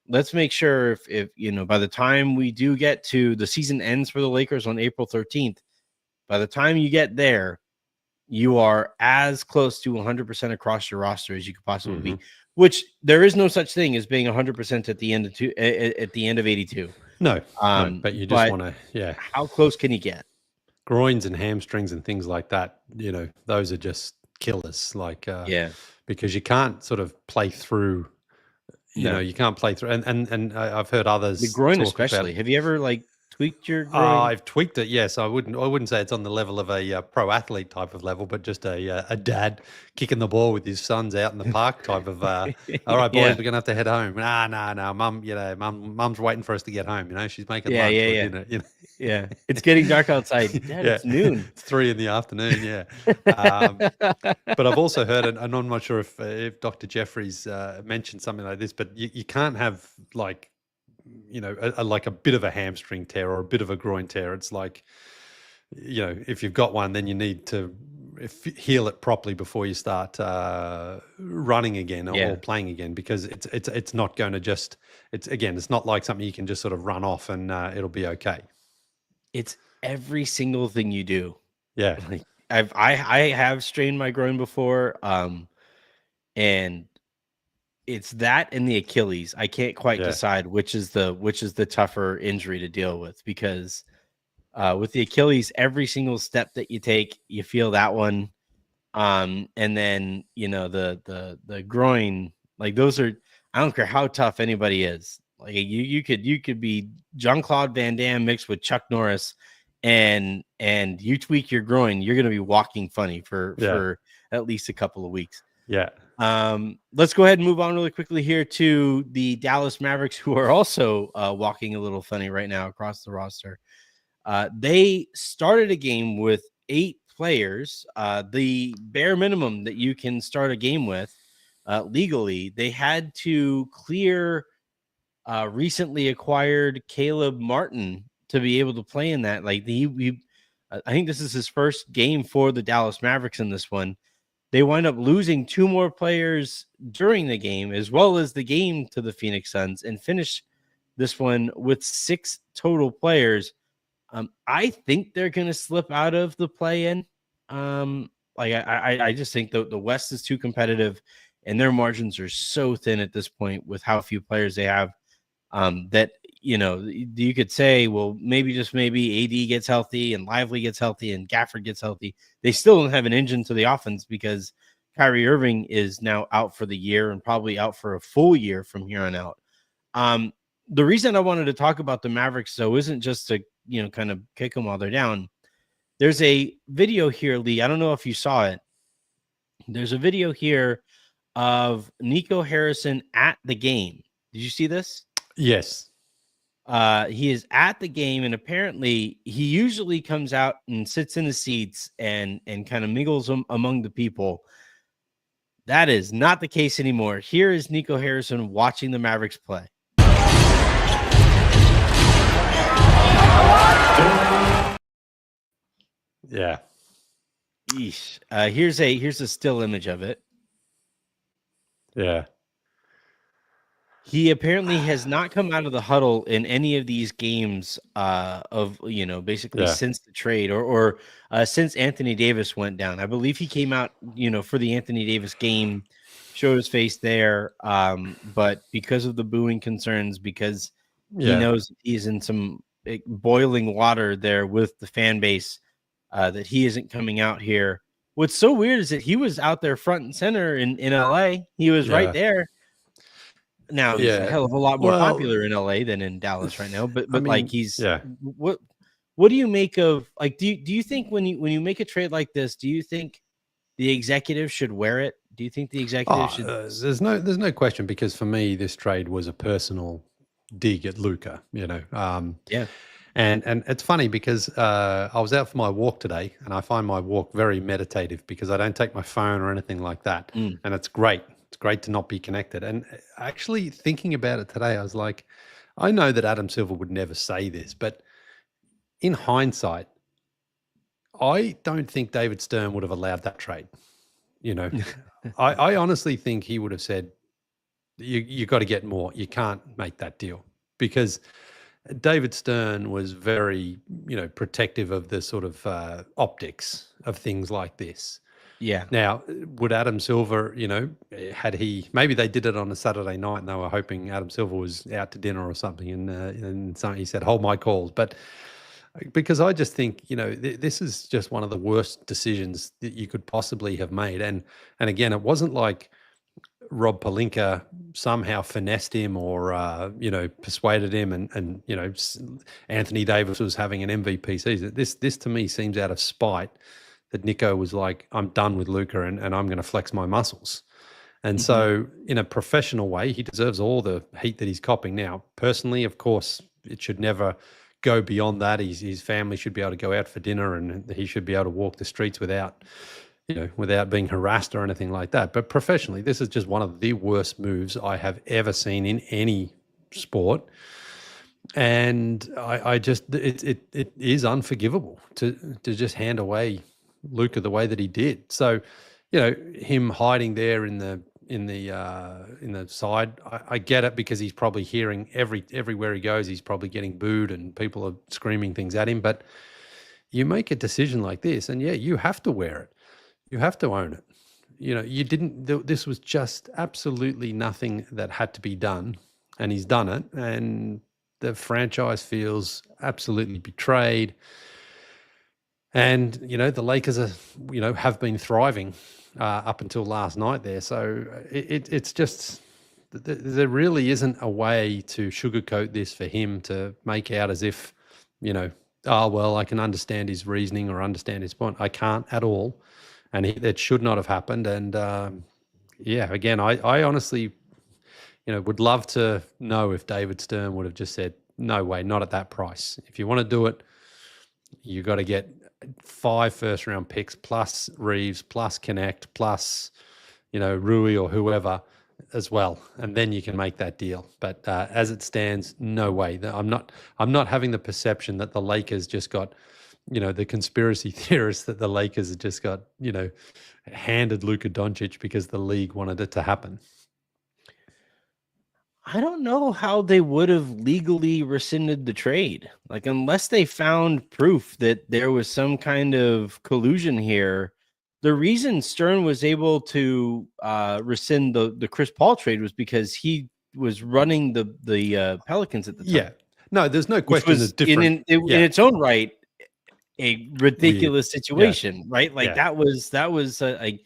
Let's make sure if by the time we do get to the season ends for the Lakers on April 13th, by the time you get there, you are as close to 100% across your roster as you could possibly be, which there is no such thing as being 100% at the end of 82. No, but you just want to, how close can you get? groins and hamstrings and things like that, those are just killers. Like, because you can't sort of play through. No. You can't play through. And I've heard The others groin talk about. especially. Have you ever like tweaked your groin? I've tweaked it. Yes, I wouldn't say it's on the level of a pro athlete type of level, but just a dad kicking the ball with his sons out in the park type of. All right, boys, Yeah. we're gonna have to head home. Nah, mum. Mum's waiting for us to get home. She's making Yeah, lunch yeah, or yeah. dinner. Yeah. It's getting dark outside. Dad, Yeah, it's noon. it's 3 in the afternoon. Yeah. But I've also heard, and I'm not sure if Dr. Jeffries mentioned something like this, but you can't have like like a bit of a hamstring tear or a bit of a groin tear. It's like, if you've got one, then you need to heal it properly before you start running again or playing again, because it's not going to just, it's not like something you can just sort of run off and it'll be okay. It's every single thing you do. Yeah. Like I have strained my groin before. And it's that and the Achilles. I can't quite decide which is the tougher injury to deal with, because with the Achilles, every single step that you take, you feel that one. And then the groin, like those are, I don't care how tough anybody is. Like you could be Jean-Claude Van Damme mixed with Chuck Norris, and you tweak your groin, you're gonna be walking funny for at least a couple of weeks. Yeah. Let's go ahead and move on really quickly here to the Dallas Mavericks, who are also walking a little funny right now across the roster. They started a game with 8 players, the bare minimum that you can start a game with legally. They had to clear recently acquired Caleb Martin to be able to play in that. Like I think this is his first game for the Dallas Mavericks in this one. They wind up losing 2 more players during the game, as well as the game, to the Phoenix Suns, and finish this one with 6 total players. I think they're going to slip out of the play-in. I just think the West is too competitive, and their margins are so thin at this point with how few players they have. That you could say, well, maybe AD gets healthy and Lively gets healthy and Gafford gets healthy. They still don't have an engine to the offense, because Kyrie Irving is now out for the year and probably out for a full year from here on out. The reason I wanted to talk about the Mavericks, though, isn't just to kind of kick them while they're down. There's a video here, Lee. I don't know if you saw it. There's a video here of Nico Harrison at the game. Did you see this? Yes. He is at the game, and apparently he usually comes out and sits in the seats and kind of mingles among the people. That is not the case anymore. Here is Nico Harrison watching the Mavericks play. Yeah. Yeesh. Here's a still image of it. Yeah. He apparently has not come out of the huddle in any of these games basically since the trade or since Anthony Davis went down. I believe he came out, for the Anthony Davis game, showed his face there. But because of the booing concerns, because he knows he's in some boiling water there with the fan base, that he isn't coming out here. What's so weird is that he was out there front and center in LA. He was right there. Now he's a hell of a lot more popular in LA than in Dallas right now. But like what do you make of, like, do you think when you make a trade like this, do you think the executive should wear it? Do you think the executive should? There's no question, because for me this trade was a personal dig at Luka. And it's funny because I was out for my walk today, and I find my walk very meditative because I don't take my phone or anything like that. And it's great. It's great to not be connected. And actually thinking about it today, I was like, I know that Adam Silver would never say this, but in hindsight, I don't think David Stern would have allowed that trade. I honestly think he would have said, you got to get more. You can't make that deal, because David Stern was very, protective of the sort of optics of things like this. Yeah. Now, would Adam Silver, maybe they did it on a Saturday night and they were hoping Adam Silver was out to dinner or something, and he said, hold my calls. But because I just think, this is just one of the worst decisions that you could possibly have made. And again, it wasn't like Rob Pelinka somehow finessed him or persuaded him, and Anthony Davis was having an MVP season. This to me seems out of spite that Nico was like, I'm done with Luka and I'm going to flex my muscles. And so in a professional way, he deserves all the heat that he's copping now. Personally, of course, it should never go beyond that. His family should be able to go out for dinner, and he should be able to walk the streets without being harassed or anything like that. But professionally, this is just one of the worst moves I have ever seen in any sport. And I just, it is unforgivable to just hand away Luka the way that he did. So, him hiding there in the side, I get it, because he's probably hearing everywhere he goes, he's probably getting booed and people are screaming things at him. But you make a decision like this, and you have to wear it. You have to own it. You didn't. This was just absolutely nothing that had to be done, and he's done it. And the franchise feels absolutely betrayed. And the Lakers are, have been thriving up until last night there. So it's just, there really isn't a way to sugarcoat this for him to make out as if, oh well, I can understand his reasoning or understand his point. I can't at all. And that should not have happened. And again, I honestly, would love to know if David Stern would have just said, no way, not at that price. If you want to do it, you got to get 5 first-round picks plus Reeves plus Connect plus, Rui or whoever as well, and then you can make that deal. But as it stands, no way. I'm not having the perception that the Lakers just got, the conspiracy theorists that the Lakers had just got, handed Luka Doncic because the league wanted it to happen. I don't know how they would have legally rescinded the trade. Like, unless they found proof that there was some kind of collusion here. The reason Stern was able to rescind the Chris Paul trade was because he was running the Pelicans at the time. Yeah. No, there's no question. Was in its own right a ridiculous situation, right? Like that was like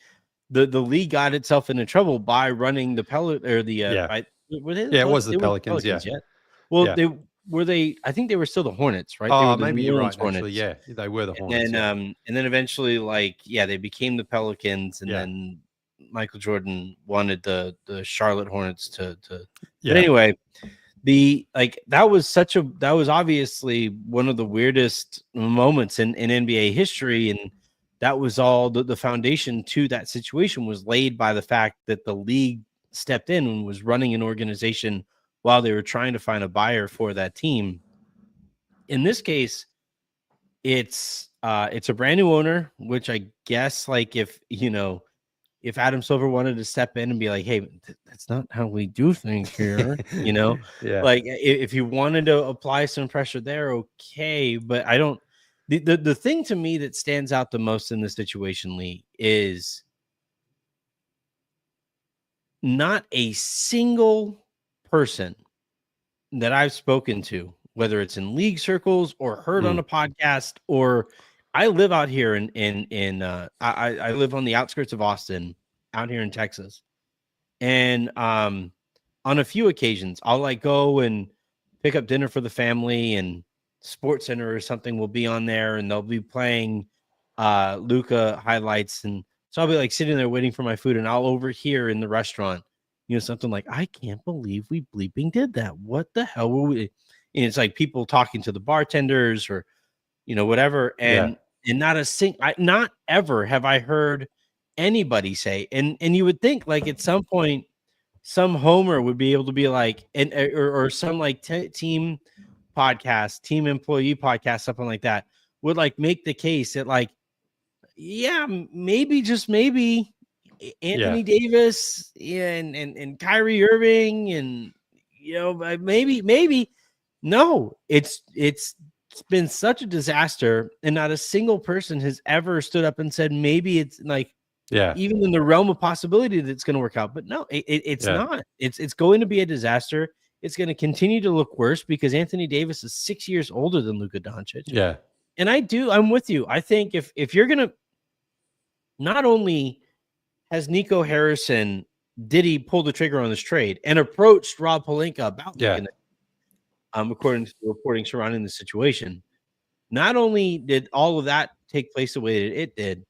the league got itself into trouble by running the it was the Pelicans. Yeah. Well, I think they were still the Hornets, right? Oh, they were maybe you're right. Hornets. Actually, yeah, they were the Hornets. And then eventually, they became the Pelicans, and then Michael Jordan wanted the Charlotte Hornets to. But anyway, that was obviously one of the weirdest moments in NBA history, and that was all the foundation to that situation was laid by the fact that the league stepped in and was running an organization while they were trying to find a buyer for that team. In this case, it's a brand new owner, which I guess if Adam Silver wanted to step in and be like, hey, that's not how we do things here, like if you wanted to apply some pressure there, okay. But I don't, the thing to me that stands out the most in this situation, Lee, is not a single person that I've spoken to, whether it's in league circles or heard on a podcast, or I live out here I live on the outskirts of Austin, out here in Texas. And on a few occasions, I'll go and pick up dinner for the family, and Sports Center or something will be on there, and they'll be playing Luka highlights. And so I'll be sitting there waiting for my food, and I'll overhear in the restaurant, something like, I can't believe we bleeping did that. What the hell were we? And it's people talking to the bartenders or, whatever. And not ever have I heard anybody say, and you would think at some point, some homer would be able to be or some team podcast, team employee podcast, something like that would make the case that maybe, just maybe, Anthony Davis and Kyrie Irving and maybe no, it's been such a disaster, and not a single person has ever stood up and said maybe it's even in the realm of possibility that it's going to work out. But no, it's not. It's going to be a disaster. it's going to continue to look worse because Anthony Davis is 6 years older than Luka Doncic. Yeah. And I'm with you. I think if you're going to, not only has Nico Harrison, did he pull the trigger on this trade and approached Rob Pelinka about making it, according to the reporting surrounding the situation. Not only did all of that take place the way that it did,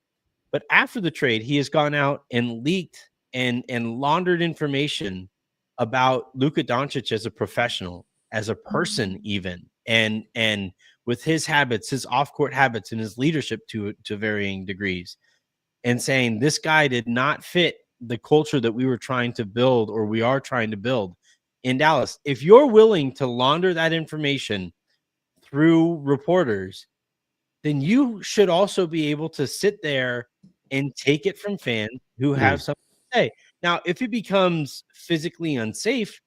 but after the trade, he has gone out and leaked and laundered information about Luka Doncic as a professional, as a person, even, and with his habits, his off-court habits, and his leadership to varying degrees, and saying this guy did not fit the culture that we were trying to build, or we are trying to build in Dallas. If you're willing to launder that information through reporters, then you should also be able to sit there and take it from fans who have something to say. Now, if it becomes physically unsafe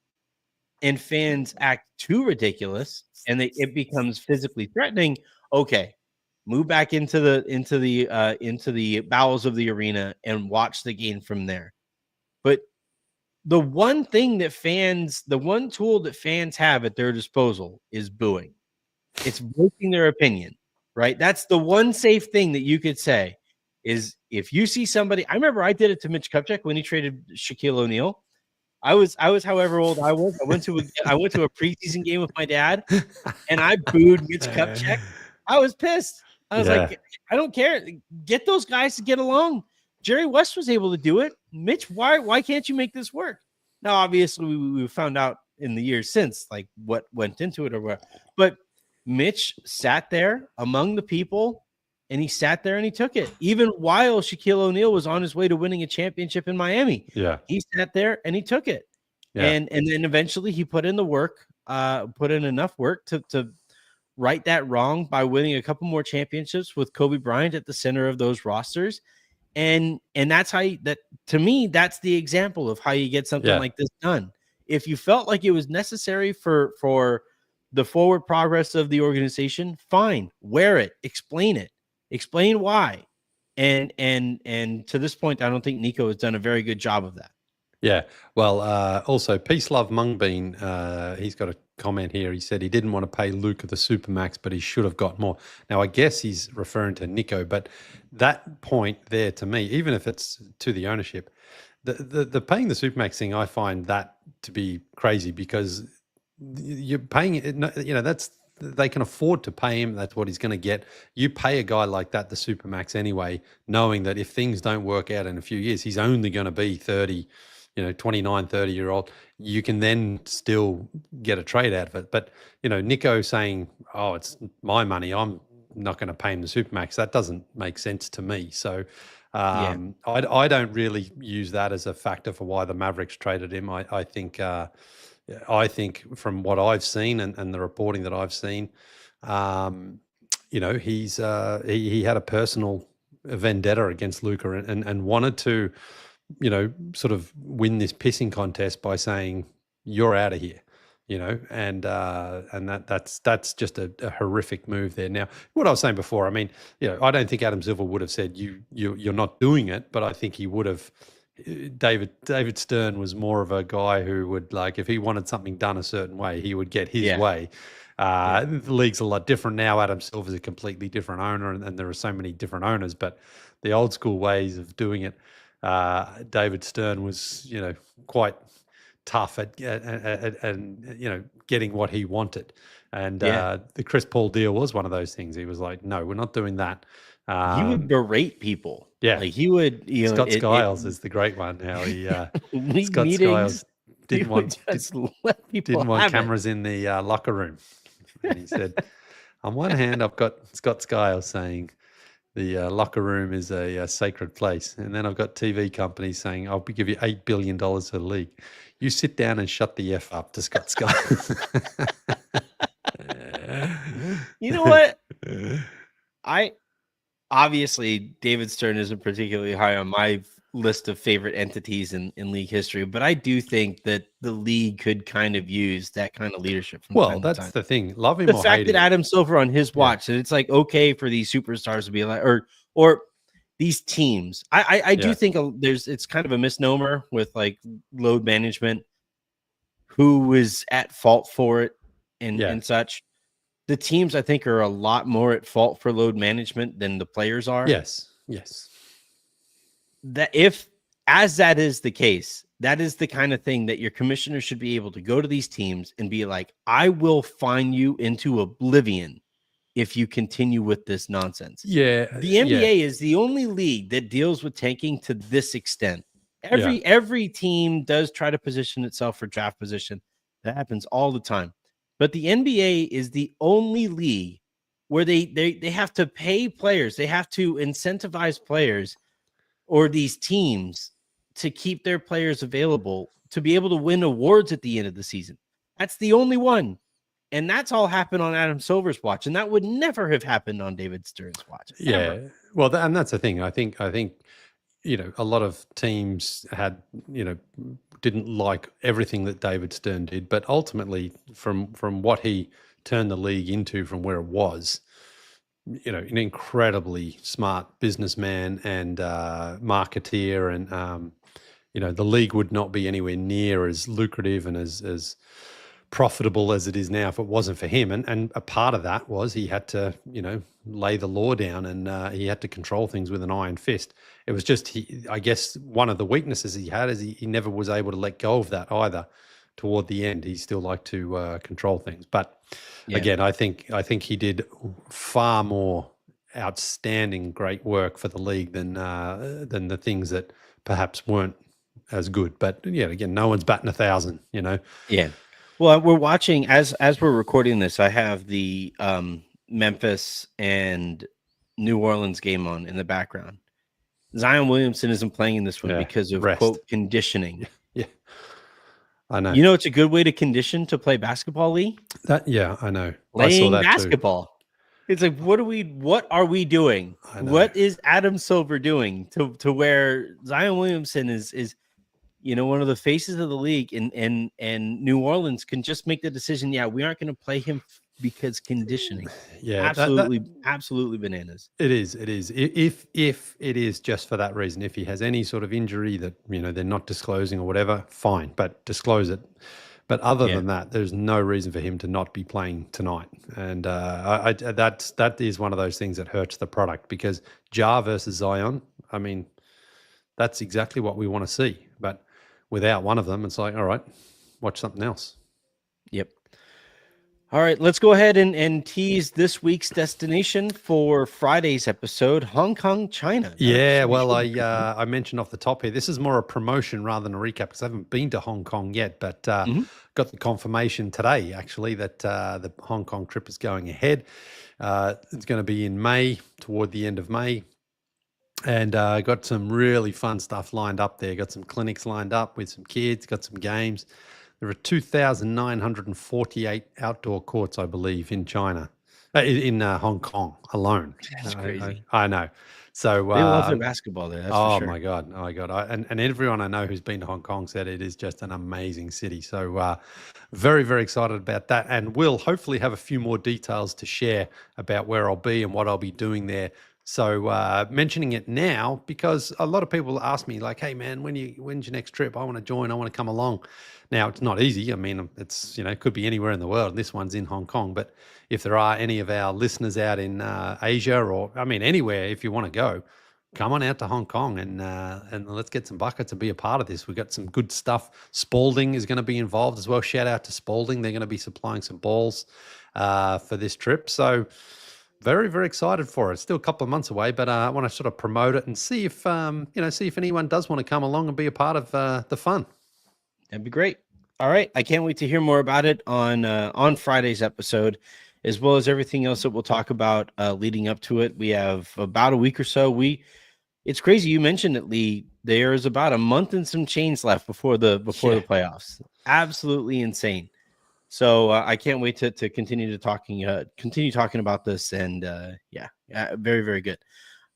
and fans act too ridiculous and it becomes physically threatening, okay, move back into the bowels of the arena and watch the game from there. But the one tool that fans have at their disposal is booing. It's voicing their opinion, right? That's the one safe thing that you could say is if you see somebody. I remember I did it to Mitch Kupchak when he traded Shaquille O'Neal. I was however old I was. I went to a preseason game with my dad, and I booed Mitch Kupchak. I was pissed. I was like, I don't care. Get those guys to get along. Jerry West was able to do it. Mitch, why can't you make this work? Now, obviously, we found out in the years since, like, what went into it or what. But Mitch sat there among the people, and he sat there and he took it. Even while Shaquille O'Neal was on his way to winning a championship in Miami, he sat there and he took it. And then eventually he put in the work, put in enough work to right that wrong by winning a couple more championships with Kobe Bryant at the center of those rosters. And that's how to me, that's the example of how you get something like this done. If you felt like it was necessary for the forward progress of the organization, fine, wear it, explain why. And to this point, I don't think Nico has done a very good job of that. Yeah. Well, also, Peace Love Mungbean, he's got a comment here. He said he didn't want to pay Luka the Supermax, but he should have got more. Now, I guess he's referring to Nico, but that point there to me, even if it's to the ownership, the paying the Supermax thing, I find that to be crazy because you're paying it, they can afford to pay him. That's what he's going to get. You pay a guy like that the Supermax anyway, knowing that if things don't work out in a few years, he's only going to be 30, 29, 30-year-old. You can then still get a trade out of it. But, Nico saying, oh, it's my money, I'm not going to pay him the Supermax, that doesn't make sense to me. So I don't really use that as a factor for why the Mavericks traded him. I think from what I've seen and the reporting that I've seen, he's he had a personal vendetta against Luka and wanted to, sort of win this pissing contest by saying you're out of here, and that's just a horrific move there. Now, what I was saying before, I mean, I don't think Adam Silver would have said you're not doing it, but I think he would have. David Stern was more of a guy who would, like, if he wanted something done a certain way, he would get his way. The league's a lot different now. Adam Silver's a completely different owner, and there are so many different owners, but the old school ways of doing it, David Stern was, quite tough at getting what he wanted. And the Chris Paul deal was one of those things. He was like, no, we're not doing that. He would berate people. Yeah, like he would. Scott Skiles is the great one. How he Scott Skiles didn't want cameras in the locker room, and he said, "On one hand, I've got Scott Skiles saying the locker room is a sacred place, and then I've got TV companies saying I'll give you $8 billion for the league. You sit down and shut the F up to Scott Skiles." You know what? Obviously, David Stern isn't particularly high on my list of favorite entities in league history, but I do think that the league could kind of use that kind of leadership. That's the thing. Love him the or fact hate that him. Adam Silver on his watch, and it's like okay for these superstars to be like, or these teams. I do think it's kind of a misnomer with like load management. who was at fault for it and Yeah. and such. The teams, I think, are a lot more at fault for load management than the players are. Yes. That if, as that is the case, that is the kind of thing that your commissioner should be able to go to these teams and be like, I will fine you into oblivion if you continue with this nonsense. Yeah. The NBA is the only league that deals with tanking to this extent. Every team does try to position itself for draft position. That happens all the time. But the NBA is the only league where they have to pay players. They have to incentivize players or these teams to keep their players available to be able to win awards at the end of the season. That's the only one. And that's all happened on Adam Silver's watch. And that would never have happened on David Stern's watch. Yeah. Ever. Well, and that's the thing. I think, a lot of teams had, didn't like everything that David Stern did, but ultimately from what he turned the league into from where it was, an incredibly smart businessman and marketeer, and the league would not be anywhere near as lucrative and as profitable as it is now if it wasn't for him. And a part of that was he had to, lay the law down, and he had to control things with an iron fist. It was just, I guess one of the weaknesses he had is he never was able to let go of that either. Toward the end, he still liked to control things. But again, I think he did far more outstanding, great work for the league than the things that perhaps weren't as good. But yeah, again, no one's batting 1,000. Yeah. Well, we're watching as we're recording this. I have the Memphis and New Orleans game on in the background. Zion Williamson isn't playing in this one because of quote conditioning. Yeah, I know. You know, it's a good way to condition to play basketball, Lee. I know. Playing I saw that basketball. Too. It's like, what are we doing? What is Adam Silver doing to where Zion Williamson is one of the faces of the league, and New Orleans can just make the decision. Yeah, we aren't going to play him because conditioning. Yeah, absolutely bananas. It is. If it is just for that reason, if he has any sort of injury that they're not disclosing or whatever, fine, but disclose it. But other than that, there's no reason for him to not be playing tonight. And that is one of those things that hurts the product, because Ja versus Zion, I mean, that's exactly what we want to see. But without one of them, it's like, all right, watch something else. Yep. All right, let's go ahead and tease this week's destination for Friday's episode, Hong Kong, China. Yeah, well, I mentioned off the top here, this is more a promotion rather than a recap, because I haven't been to Hong Kong yet, but got the confirmation today, actually, that the Hong Kong trip is going ahead. It's going to be in May, toward the end of May. And got some really fun stuff lined up there. Got some clinics lined up with some kids, got some games. There are 2,948 outdoor courts, I believe, in China, in Hong Kong alone. That's crazy. I know. So they love their basketball there. That's for sure. My God. And everyone I know who's been to Hong Kong said it is just an amazing city. So very, very excited about that. And we'll hopefully have a few more details to share about where I'll be and what I'll be doing there. So mentioning it now, because a lot of people ask me like, hey man, when's your next trip? I want to join. I want to come along. Now, it's not easy. I mean, it's, it could be anywhere in the world. This one's in Hong Kong. But if there are any of our listeners out in Asia, or, I mean, anywhere, if you want to go, come on out to Hong Kong and let's get some buckets and be a part of this. We've got some good stuff. Spalding is going to be involved as well. Shout out to Spalding. They're going to be supplying some balls for this trip. So very, very excited for it. Still a couple of months away, but I want to sort of promote it and see if, see if anyone does want to come along and be a part of the fun. That'd be great. All right. I can't wait to hear more about it on Friday's episode, as well as everything else that we'll talk about leading up to it. We have about a week or so. It's crazy. You mentioned it, Lee. There's about a month and some change left before the playoffs. Absolutely insane. So I can't wait to continue talking about this. And very, very good.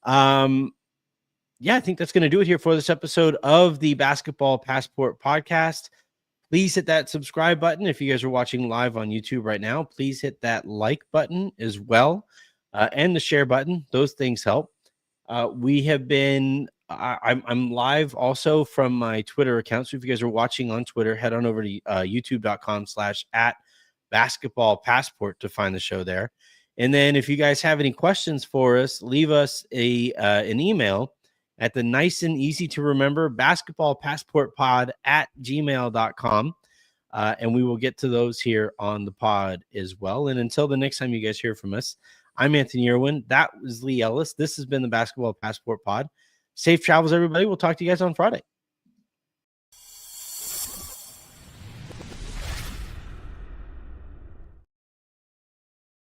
I think that's going to do it here for this episode of the Basketball Passport Podcast. Please hit that subscribe button. If you guys are watching live on YouTube right now, please hit that like button as well, and the share button. Those things help. We have been I'm live also from my Twitter account. So if you guys are watching on Twitter, head on over to youtube.com/@basketballpassport to find the show there. And then if you guys have any questions for us, leave us an email at the nice and easy to remember basketballpassportpod@gmail.com. And we will get to those here on the pod as well. And until the next time you guys hear from us, I'm Anthony Irwin. That was Lee Ellis. This has been the Basketball Passport Pod. Safe travels, everybody. We'll talk to you guys on Friday.